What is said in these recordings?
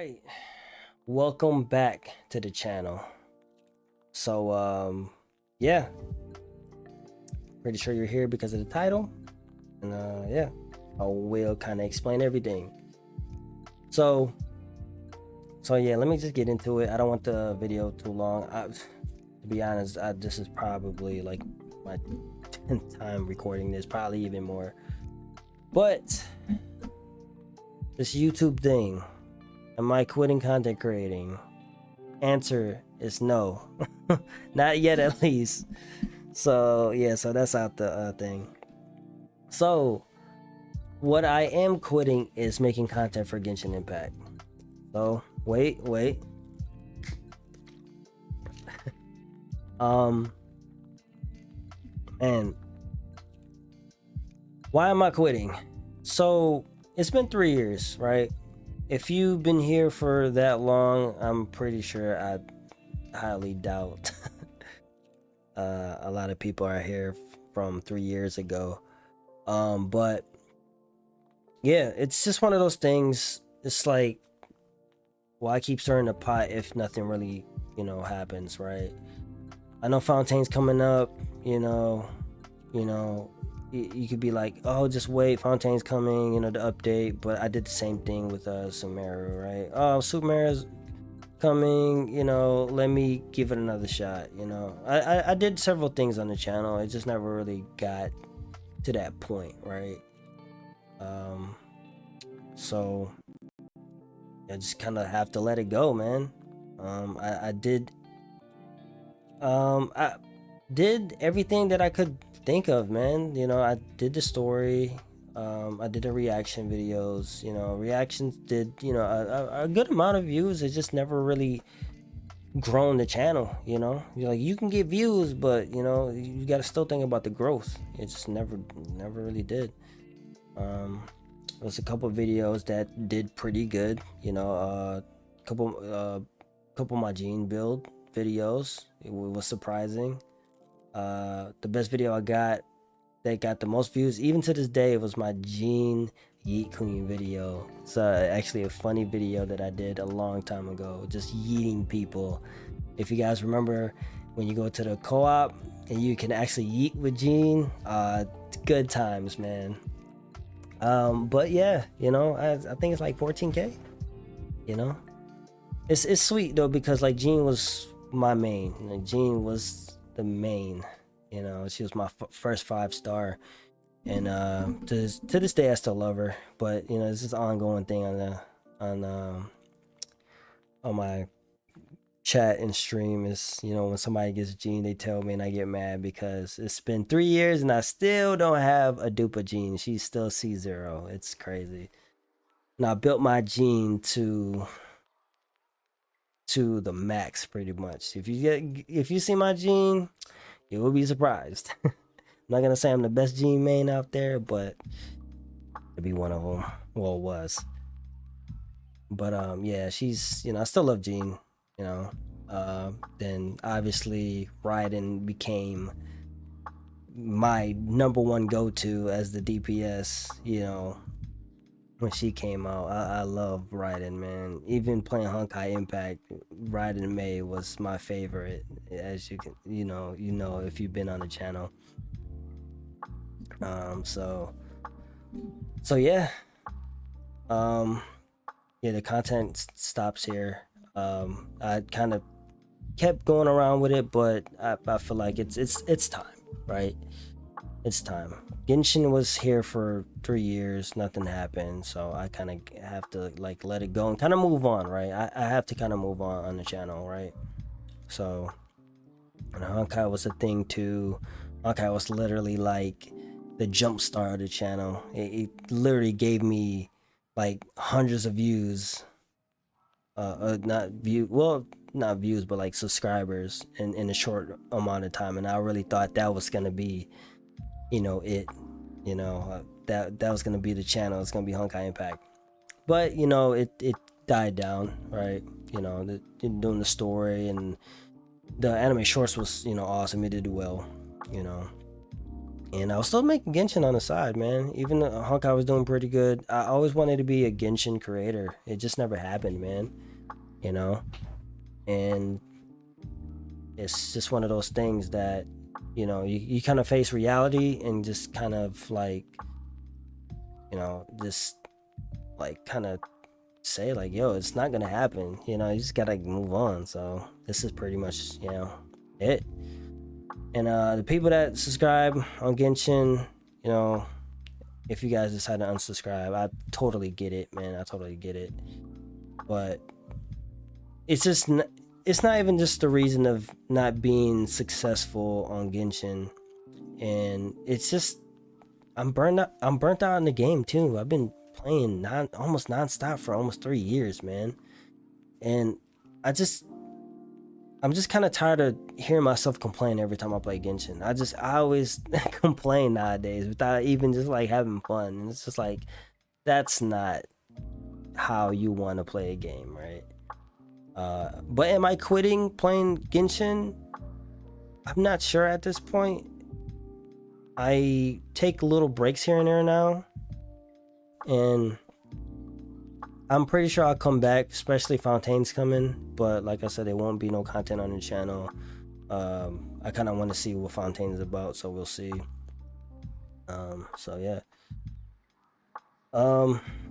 right, welcome back to the channel. So yeah, pretty sure you're here because of the title, and yeah, I will kind of explain everything. So yeah, let me just get into it. I don't want the video too long. To be honest, this is probably like my 10th time recording this, probably even more. But this YouTube thing, am I quitting content creating? Answer is no. Not yet, at least. So yeah, so that's out the thing. So what I am quitting is making content for Genshin Impact. So wait. And why am I quitting? So it's been 3 years, right? If you've been here for that long, I'm pretty sure I highly doubt a lot of people are here from 3 years ago. But yeah, it's just one of those things. It's like, why keep stirring the pot if nothing really, happens, right? I know Fontaine's coming up, you could be like, oh, just wait, Fontaine's coming, the update. But I did the same thing with Sumeru, right? Oh, Sumeru's coming, let me give it another shot. I did several things on the channel. It just never really got to that point, right? So I just kind of have to let it go, man. I did everything that I could think of, man. I did the story. I did the reaction videos. Reactions did a good amount of views. It just never really grown the channel. You're like, you can get views, but you got to still think about the growth. It just never really did. There was a couple videos that did pretty good. Couple of my Gene build videos. It was surprising. The best video I got that got the most views, even to this day, it was my Gene Yeet Queen video. It's actually a funny video that I did a long time ago, just yeeting people. If you guys remember, when you go to the co-op and you can actually yeet with Gene, good times, man. But yeah, I think it's like 14K. It's sweet though, because like Gene was my main. Gene was the main. She was my first 5-star, and to this day I still love her. But it's just an ongoing thing on my chat and stream is, when somebody gets Gene, they tell me and I get mad because it's been 3 years and I still don't have a dupe Gene. She's still C0. It's crazy. And I built my Gene to the max, pretty much. If you see my Gene, you will be surprised. I'm not gonna say I'm the best Gene main out there, but to be one of them. Well, it was. But yeah, she's, I still love Gene. Then obviously Ryden became my number one go-to as the DPS. When she came out, I love Ryden, man. Even playing Honkai Impact, Ryden May was my favorite, as you can, if you've been on the channel. So yeah. Yeah, the content stops here. I kind of kept going around with it, but I feel like it's time, right? It's time. Genshin was here for 3 years, nothing happened, so I kind of have to like let it go and kind of move on, right? I have to kind of move on the channel, right? So, and Honkai was a thing too. Honkai was literally like the jump start of the channel. It literally gave me like hundreds of views. Not views, but like subscribers in a short amount of time, and I really thought that was gonna be, that was gonna be the channel. It's gonna be Honkai Impact, but it died down, right? Doing the story and the anime shorts was awesome. It did well, And I was still making Genshin on the side, man. Even though Honkai was doing pretty good, I always wanted to be a Genshin creator. It just never happened, man. You know, and it's just one of those things that, you kind of face reality and just kind of like, just like kind of say like, yo, it's not gonna happen. You just gotta move on. So this is pretty much, it. And the people that subscribe on Genshin, if you guys decide to unsubscribe, I totally get it, man. I totally get it. But it's just it's not even just the reason of not being successful on Genshin, and it's just I'm burnt out. I'm burnt out in the game too. I've been playing almost nonstop for almost 3 years, man, and I'm just kind of tired of hearing myself complain every time I play Genshin. I always complain nowadays without even just like having fun. And it's just like, that's not how you want to play a game, right? But am I quitting playing Genshin? I'm not sure at this point. I take little breaks here and there now, and I'm pretty sure I'll come back, especially Fontaine's coming. But like I said, there won't be no content on the channel. I kind of want to see what Fontaine is about, so we'll see. So yeah.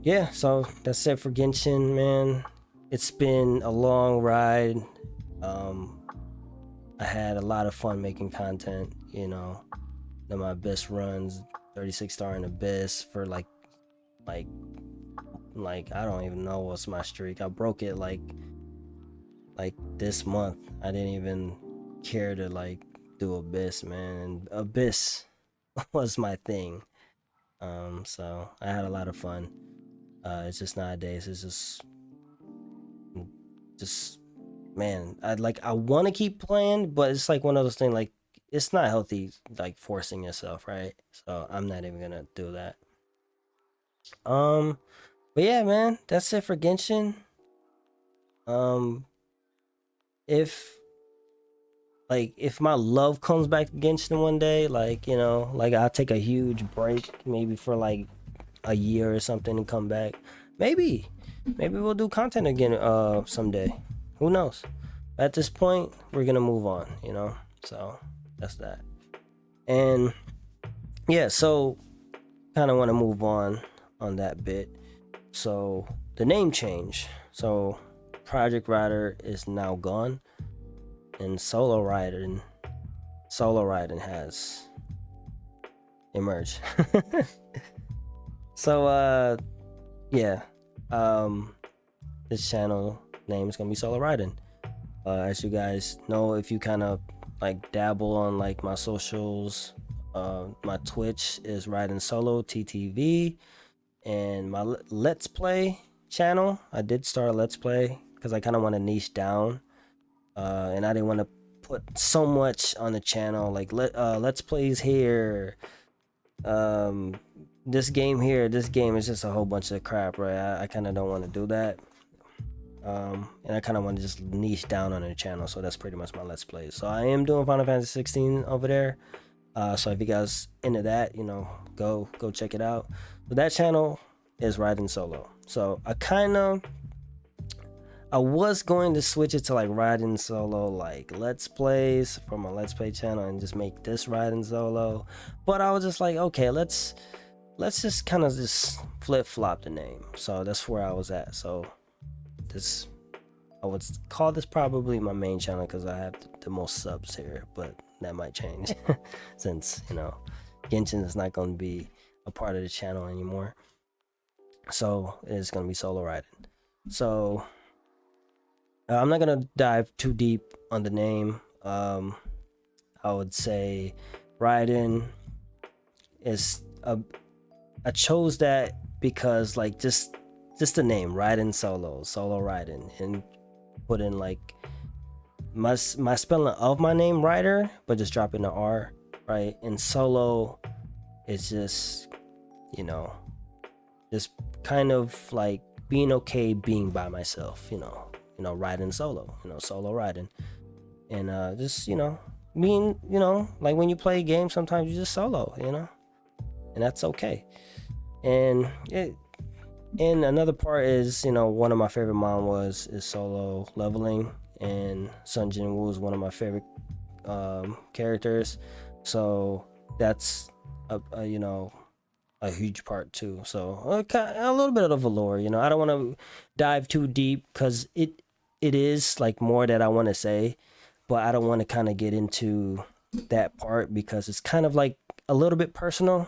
Yeah, so that's it for Genshin, man. It's been a long ride. I had a lot of fun making content, my best runs, 36 star in Abyss for like I don't even know what's my streak. I broke it like this month. I didn't even care to like do Abyss, man. And Abyss was my thing. So I had a lot of fun. It's just nowadays it's just man, I want to keep playing, but it's like one of those things, like it's not healthy like forcing yourself, right? So I'm not even gonna do that. But yeah, man, that's it for Genshin. If my love comes back to Genshin one day, like I'll take a huge break, maybe for like a year or something, and come back. Maybe we'll do content again someday. Who knows? At this point, we're gonna move on, so that's that. And yeah, so kind of want to move on that bit. So the name change. So Project Rider is now gone, and SoloRyden has emerged. So yeah, this channel name is gonna be SoloRyden. As you guys know, if you kind of like dabble on like my socials, my Twitch is Ryden Solo TTV, and my Let's Play channel, I did start a Let's Play because I kind of want to niche down, and I didn't want to put so much on the channel, like Let's Plays here, this game here. This game is just a whole bunch of crap, right? I kind of don't want to do that. And I kind of want to just niche down on the channel, so that's pretty much my Let's Plays. So I am doing Final Fantasy 16 over there. So if you guys into that, go check it out. But that channel is Ryden Solo. So I was going to switch it to like Ryden Solo like Let's Plays for my Let's Play channel and just make this Ryden Solo. But I was just like, okay, let's just kind of just flip-flop the name. So that's where I was at. So I would call this probably my main channel because I have the most subs here, but that might change since Genshin is not going to be a part of the channel anymore. So it's going to be SoloRyden. So I'm not going to dive too deep on the name. I would say Ryden is I chose that because like just the name Ryden SoloRyden, and put in like my spelling of my name Ryder, but just drop in the R, right? And Solo is just just kind of like being okay being by myself, riding solo, SoloRyden, and just being, you know, like when you play a game, sometimes you just solo, you know, and that's okay. And another part is, you know, one of my favorite manhwas is Solo Leveling, and Sun Jinwoo is one of my favorite characters, so that's you know, a huge part too. So a little bit of a lore, you know. I don't want to dive too deep because it is like more that I want to say, but I don't want to kind of get into that part because it's kind of like a little bit personal.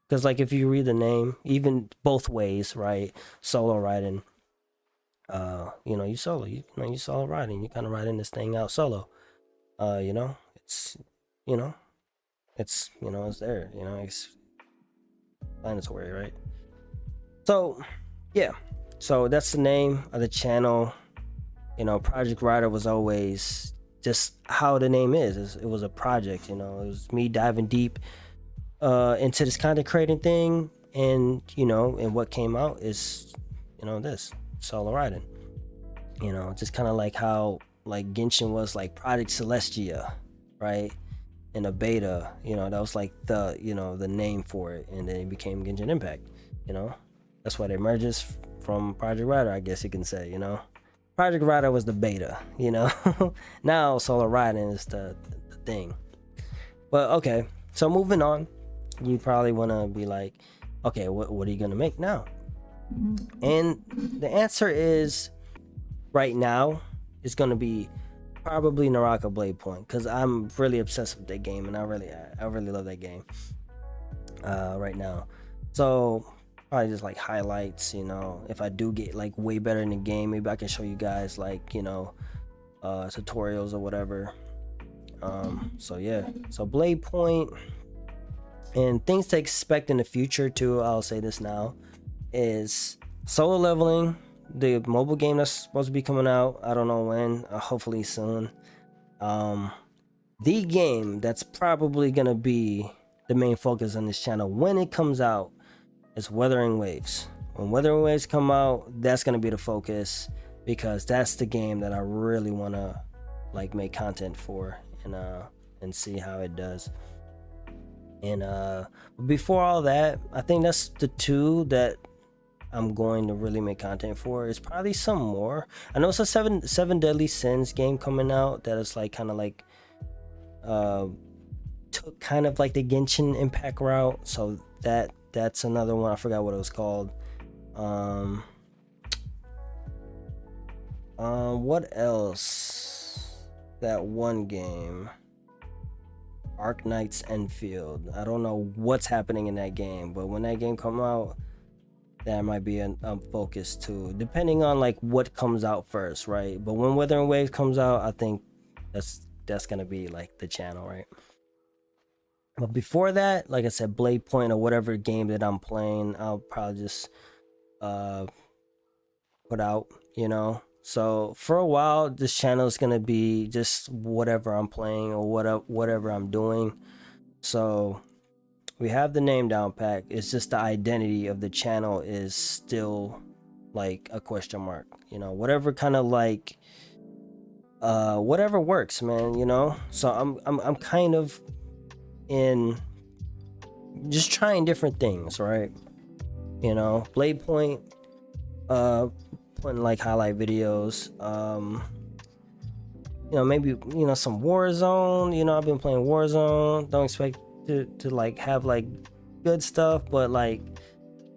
Because like if you read the name, even both ways, right? SoloRyden, you know, you solo, you know, you SoloRyden, you kind of riding this thing out solo. You know, it's, you know, it's, you know, it's there, you know, it's explanatory, right? So yeah, so that's the name of the channel. You know, Project Rider was always just how the name is. It was a project, you know, it was me diving deep into this content creating thing, and you know, and what came out is, you know, this SoloRyden. You know, just kind of like how like Genshin was like Project Celestia, right? In a beta, you know, that was like the, you know, the name for it, and then it became Genshin Impact. You know, that's why they merges from Project Rider, I guess you can say. You know, Project Rider was the beta. You know, now SoloRyden is the thing. But okay, so moving on, you probably want to be like, okay, what are you gonna make now? And the answer is right now is gonna be probably Naraka Blade Point, because I'm really obsessed with that game, and I really love that game right now. So probably just like highlights, you know, if I do get like way better in the game, maybe I can show you guys like, you know, tutorials or whatever. So yeah, so Blade Point, and things to expect in the future too, I'll say this now, is Solo Leveling, the mobile game that's supposed to be coming out. I don't know when, hopefully soon. The game that's probably gonna be the main focus on this channel when it comes out is Wuthering Waves. When Wuthering Waves come out, that's gonna be the focus, because that's the game that I really wanna like make content for, and see how it does. And before all that, I think that's the two that I'm going to really make content for. It's probably some more. I know it's a seven Deadly Sins game coming out that is like kind of like took kind of like the Genshin Impact route. So that's another one. I forgot what it was called. What else? That one game, Arc Knights Enfield. I don't know what's happening in that game, but when that game come out, that might be a focus too, depending on like what comes out first, right? But when Wuthering Waves comes out, I think that's gonna be like the channel, right? But before that, like I said, Blade Point or whatever game that I'm playing, I'll probably just put out, you know. So for a while, this channel is gonna be just whatever I'm playing or whatever I'm doing. So we have the name down pat. It's just the identity of the channel is still like a question mark, you know, whatever kind of like whatever works, man, you know. So I'm kind of in just trying different things, right? You know, Blade Point, putting like highlight videos, you know, maybe, you know, some Warzone. You know, I've been playing Warzone. Don't expect to like have like good stuff, but like,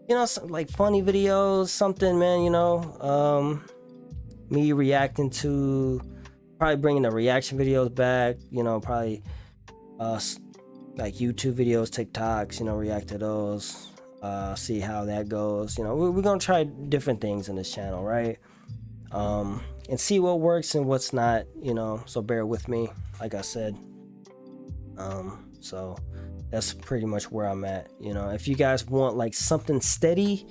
you know, some like funny videos, something, man, you know. Me reacting to, probably bringing the reaction videos back, you know, probably like YouTube videos, TikToks, you know, react to those, see how that goes. You know, we're gonna try different things in this channel, right? And see what works and what's not, you know, so bear with me, like I said. So that's pretty much where I'm at. You know, if you guys want like something steady,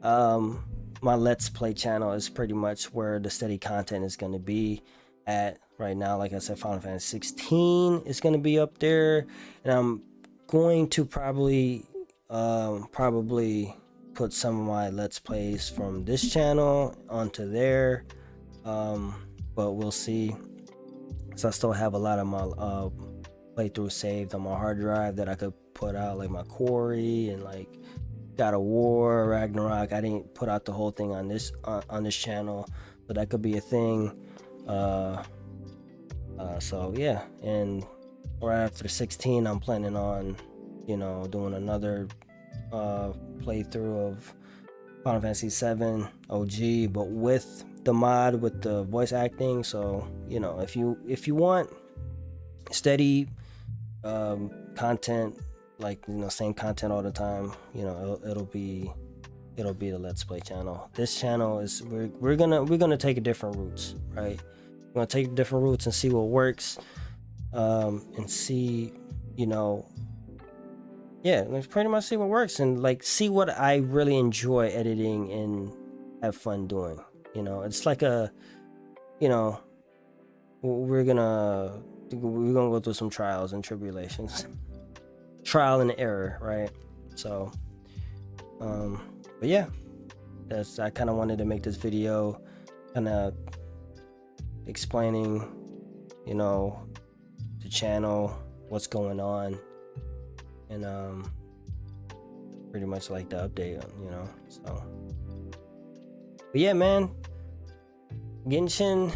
my Let's Play channel is pretty much where the steady content is going to be at right now. Like I said, Final Fantasy 16 is going to be up there, and I'm going to probably put some of my Let's Plays from this channel onto there, but we'll see. So I still have a lot of my playthrough saved on my hard drive that I could put out, like my Quarry and like God of War, Ragnarok. I didn't put out the whole thing on this channel, but that could be a thing. So yeah, and right after 16, I'm planning on, you know, doing another playthrough of Final Fantasy 7 OG, but with the mod with the voice acting. So you know, if you want steady content, like, you know, same content all the time, you know, it'll be the Let's Play channel. This channel is we're gonna take a different routes, right? We're gonna take different routes and see what works, and see, you know, yeah, let's pretty much see what works, and like see what I really enjoy editing and have fun doing. You know, it's like a, you know, we're gonna go through some trials and tribulations, trial and error, right? So but yeah, I kind of wanted to make this video kind of explaining, you know, the channel, what's going on, and pretty much like the update, you know. So but yeah, man, Genshin,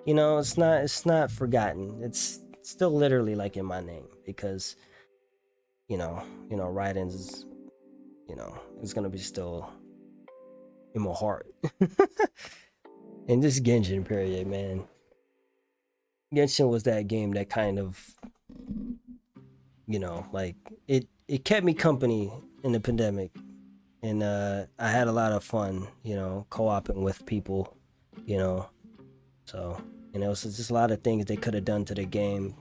you know, it's not forgotten. It's still literally like in my name, because you know Raiden's is, you know, it's gonna be still in my heart. And this Genshin period, man. Genshin was that game that kind of, you know, like it kept me company in the pandemic, and I had a lot of fun, you know, co-oping with people, you know. So, and it was just a lot of things they could have done to the game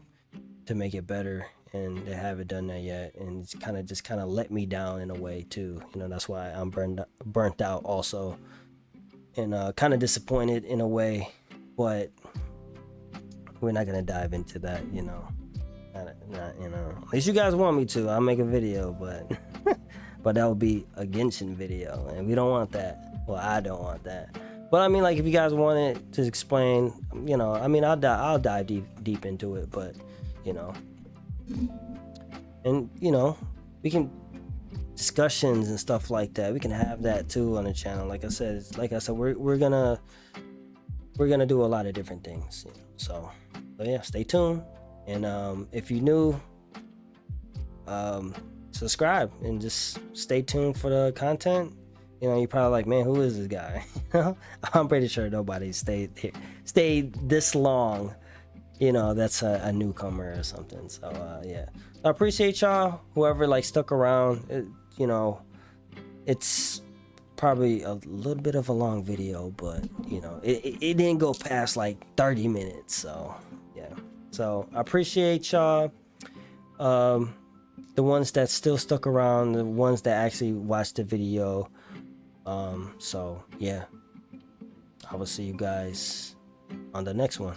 to make it better, and they haven't done that yet, and it's kind of let me down in a way too, you know. That's why I'm burnt out also, and kind of disappointed in a way, but we're not gonna dive into that, you know. Not, you know, at least you guys want me to, I'll make a video, but but that would be a Genshin video, and we don't want that. Well, I don't want that. But I mean, like, if you guys want it to explain, you know, I mean, I'll dive deep into it, but you know, and you know, we can discussions and stuff like that. We can have that too on the channel. Like I said, we're gonna do a lot of different things, you know? So yeah, stay tuned, and if you're new, subscribe and just stay tuned for the content. You know, you're probably like, man, who is this guy? I'm pretty sure nobody stayed this long, you know. That's a newcomer or something. So yeah, I appreciate y'all, whoever like stuck around. You know, it's probably a little bit of a long video, but you know, it didn't go past like 30 minutes. So yeah, so I appreciate y'all, the ones that still stuck around, the ones that actually watched the video. So yeah, I will see you guys on the next one.